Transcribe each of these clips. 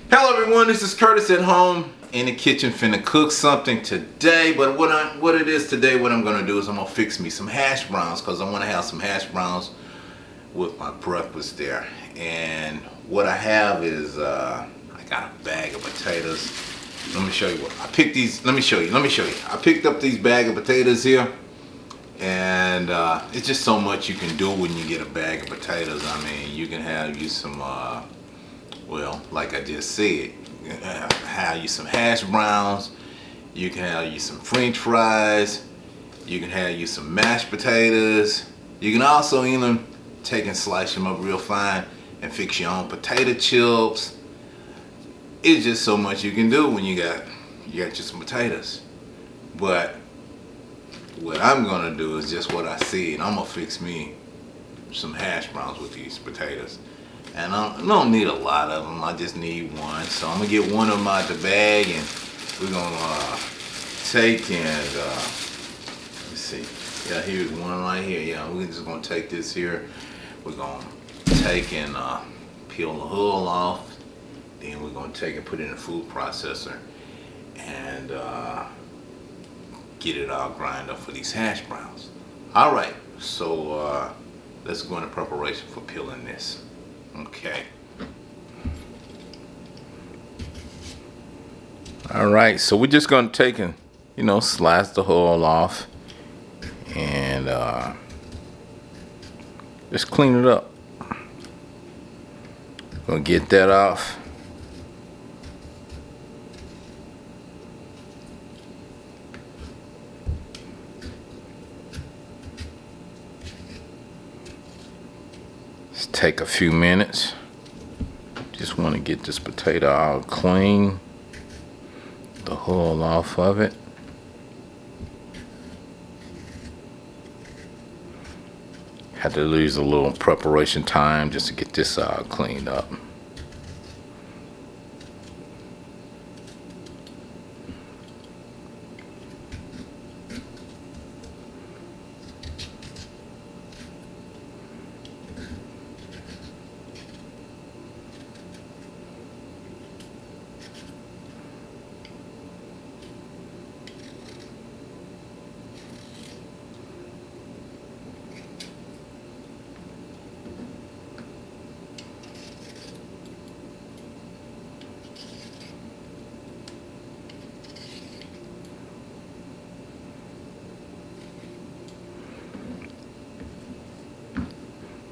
Hello everyone, this is Curtis at home in the kitchen finna cook something today. But what I'm gonna do is I'm gonna fix me some hash browns because I want to have some hash browns with my breakfast there. And what I have is I got a bag of potatoes. Let me show you what I picked these. Let me show you. I picked up these bag of potatoes here, and it's just so much you can do when you get a bag of potatoes. I mean, you can have you some well, like I just said, you can have you some hash browns, you can have you some french fries, you can have you some mashed potatoes. You can also even take and slice them up real fine and fix your own potato chips. It's just so much you can do when you got you some potatoes. But what I'm gonna do is just what I said. I'm gonna fix me some hash browns with these potatoes. And I don't need a lot of them, I just need one. So I'm gonna get one of them out the bag, and we're gonna take and let's see. Yeah, here's one right here. Yeah, we're just gonna take this here. We're gonna take and peel the hull off. Then we're gonna take and put it in a food processor and get it all grind up for these hash browns. All right, so let's go into preparation for peeling this. Okay. All right, so we're just gonna take and slice the hull off and just clean it up. Gonna get that off. Take a few minutes. Just want to get this potato all clean, the hull off of it. Had to lose a little preparation time just to get this all cleaned up.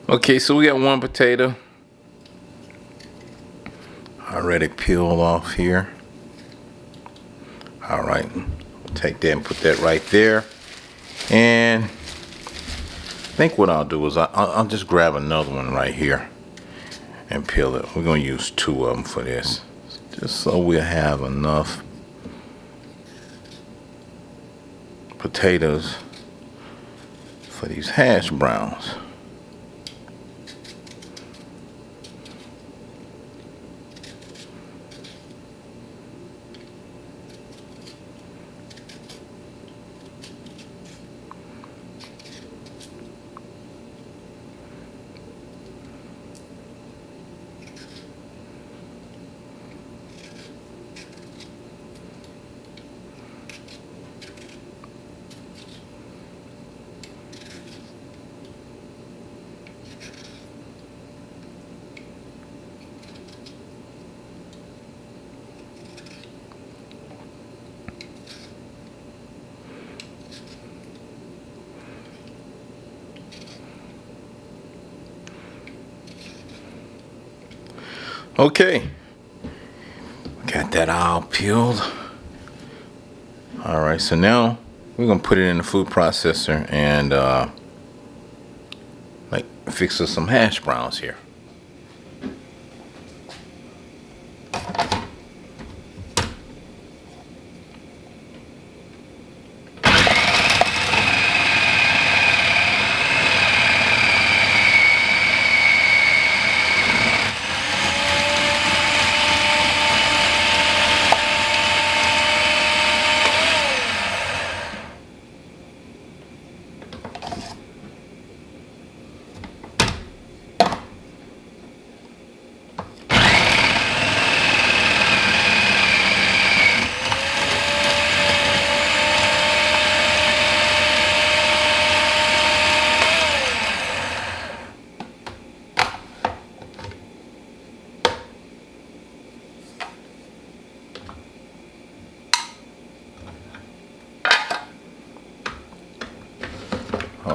Okay, so we got one potato already peeled off here. All right, take that and put that right there. And I think what I'll do is I'll just grab another one right here and peel it. We're gonna use two of them for this, just so we'll have enough potatoes for these hash browns. Okay, got that all peeled. All right, so now we're gonna put it in the food processor and like fix us some hash browns here.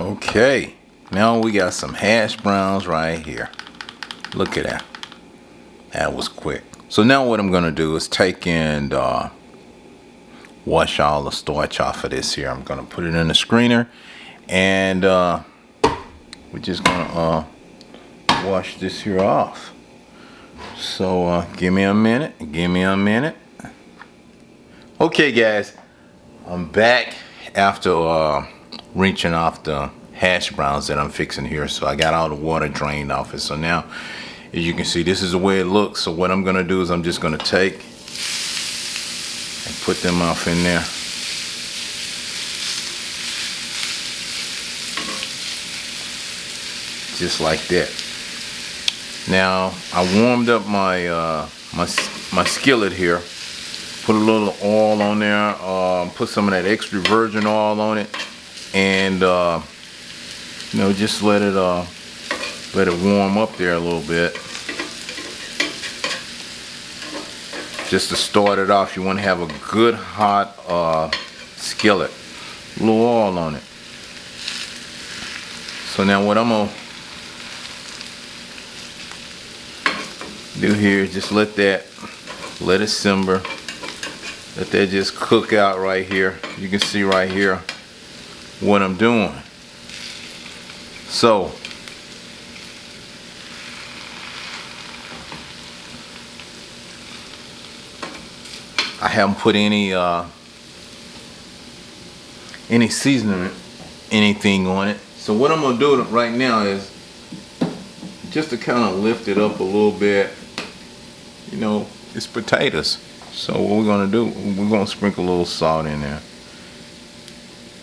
Okay, now we got some hash browns right here. Look at that. That was quick. So now what I'm gonna do is take and wash all the starch off of this here. I'm gonna put it in the screener, and we're just gonna wash this here off. So give me a minute. Okay, guys, I'm back after rinsing off the hash browns that I'm fixing here. So I got all the water drained off it. So now, as you can see, this is the way it looks. So what I'm gonna do is I'm just gonna take and put them off in there. Just like that. Now I warmed up my my skillet here. Put a little oil on there. Put some of that extra virgin oil on it, and you know, just let it warm up there a little bit. Just to start it off, you want to have a good hot skillet. A little oil on it. So now what I'm gonna do here is just let it simmer. Let that just cook out right here. You can see right here what I'm doing. So I haven't put any seasoning, anything on it. So what I'm gonna do right now is just to kind of lift it up a little bit. You know, it's potatoes. So what we're gonna do, we're gonna sprinkle a little salt in there.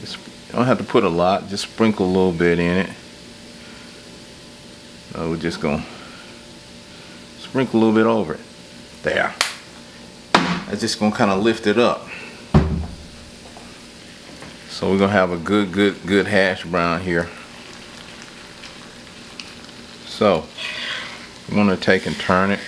You don't have to put a lot, just sprinkle a little bit in it. We're just gonna sprinkle a little bit over it. There. That's just gonna kind of lift it up. So we're gonna have a good hash brown here. So I'm gonna take and turn it.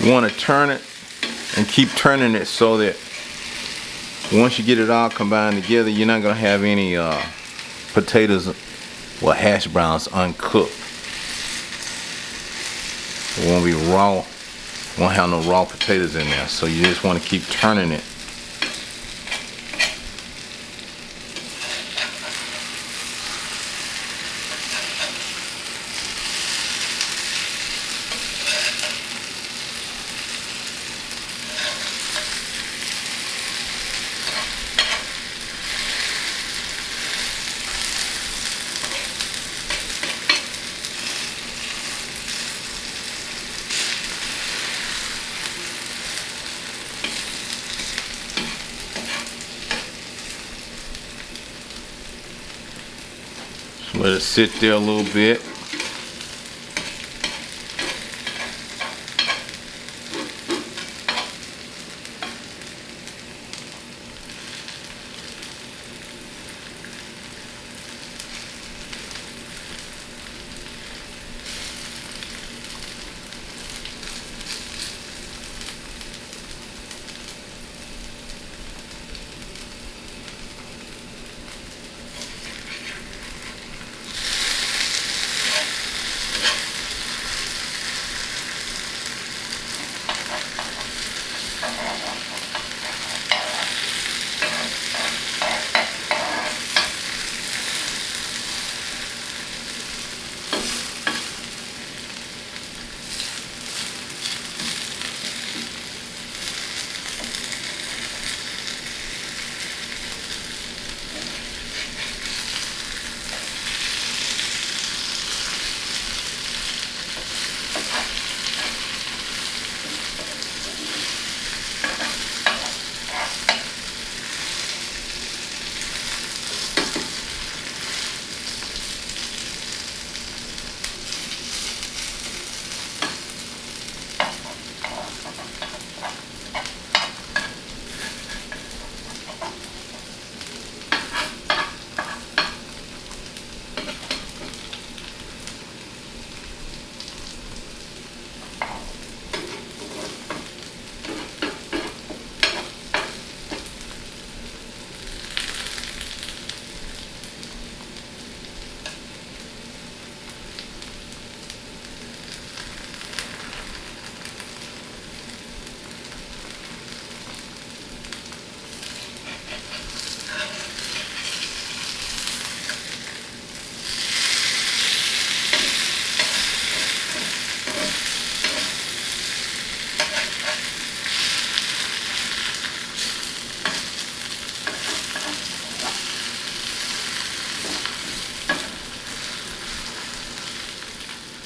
You want to turn it and keep turning it so that Once you get it all combined together, you're not gonna have any potatoes or hash browns uncooked. It won't be raw. Won't have no raw potatoes in there. So you just want to keep turning it. Let it sit there a little bit.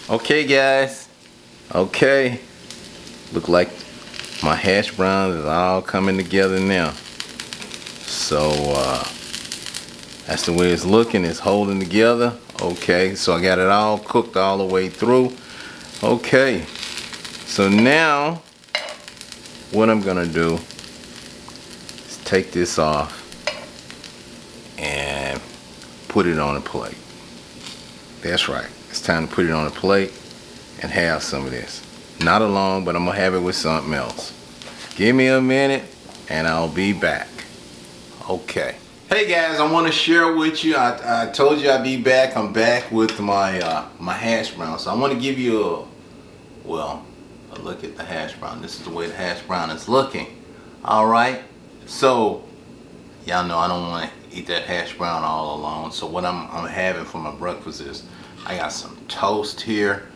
Okay guys, okay, look like my hash browns is all coming together now. So that's the way it's looking. It's holding together. Okay, so I got it all cooked all the way through. Okay, so now what I'm gonna do is take this off and put it on a plate. That's right. It's time to put it on a plate and have some of this. Not alone, but I'm gonna have it with something else. Give me a minute and I'll be back. Okay. Hey guys, I want to share with you. I told you I'd be back. I'm back with my my hash brown. So I want to give you a look at the hash brown. This is the way the hash brown is looking. All right. So y'all know I don't want to eat that hash brown all alone. So what I'm having for my breakfast is I got some toast here.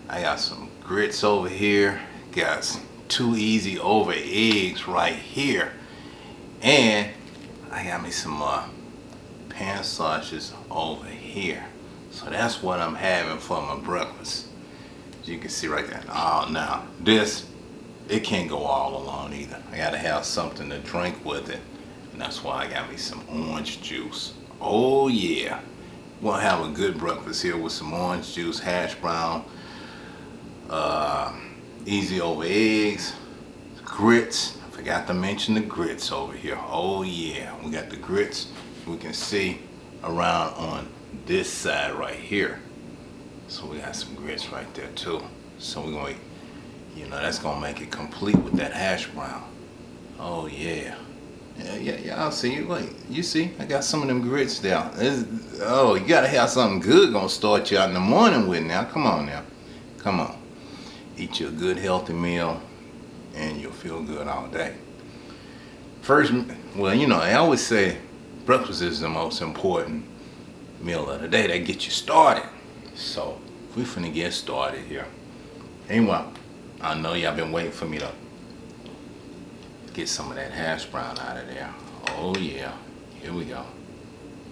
I got some grits over here. Got some 2 easy over eggs right here. And I got me some pan sausages over here. So that's what I'm having for my breakfast. As you can see right there. Oh, now this, it can't go all alone either. I gotta have something to drink with it. And that's why I got me some orange juice. Oh yeah. We'll have a good breakfast here with some orange juice, hash brown, easy over eggs, grits. I forgot to mention the grits over here. Oh yeah, we got the grits. We can see around on this side right here. So we got some grits right there too. So we're going, that's gonna make it complete with that hash brown. Oh yeah. Yeah, I'll see you. Wait, you see? I got some of them grits there. Oh, you gotta have something good gonna start you out in the morning with now. Come on now. Come on. Eat you a good healthy meal and you'll feel good all day. First, well, I always say breakfast is the most important meal of the day. That gets you started. So, we finna get started here. Anyway, I know y'all been waiting for me to get some of that hash brown out of there. Oh yeah, here we go.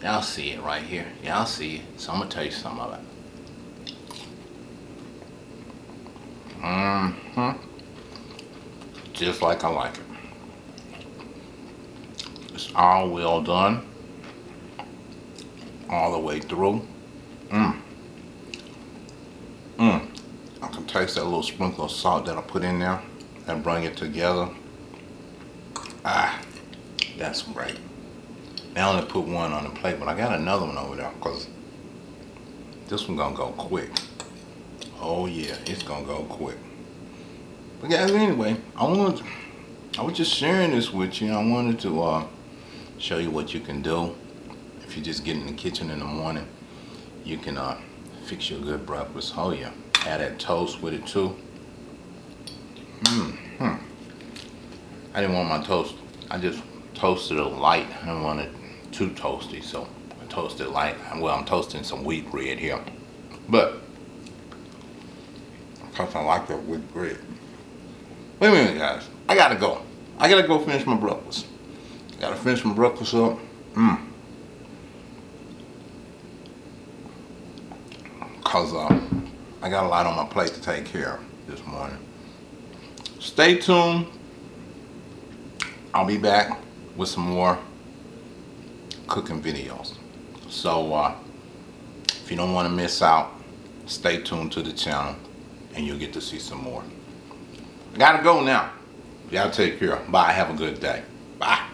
Y'all see it right here. Y'all see it. So I'm gonna tell you some of it. Just like I like it. It's all well done. All the way through. I can taste that little sprinkle of salt that I put in there and bring it together. That's great. Now I only put one on the plate, but I got another one over there because this one gonna go quick. Oh yeah, it's gonna go quick. But guys, anyway, I was just sharing this with you. I wanted to show you what you can do if you just get in the kitchen in the morning. You can fix you a good breakfast. Oh yeah, add that toast with it too. I didn't want my toast. I just toasted it light. I didn't want it too toasty, so I toasted light. Well, I'm toasting some wheat bread here, but because I like that wheat bread. Wait a minute, guys. I gotta go. I gotta go finish my breakfast. Gotta finish my breakfast up. Cause I got a lot on my plate to take care of this morning. Stay tuned. I'll be back with some more cooking videos. So if you don't want to miss out, stay tuned to the channel and you'll get to see some more. I gotta go now. Y'all take care. Bye. Have a good day. Bye.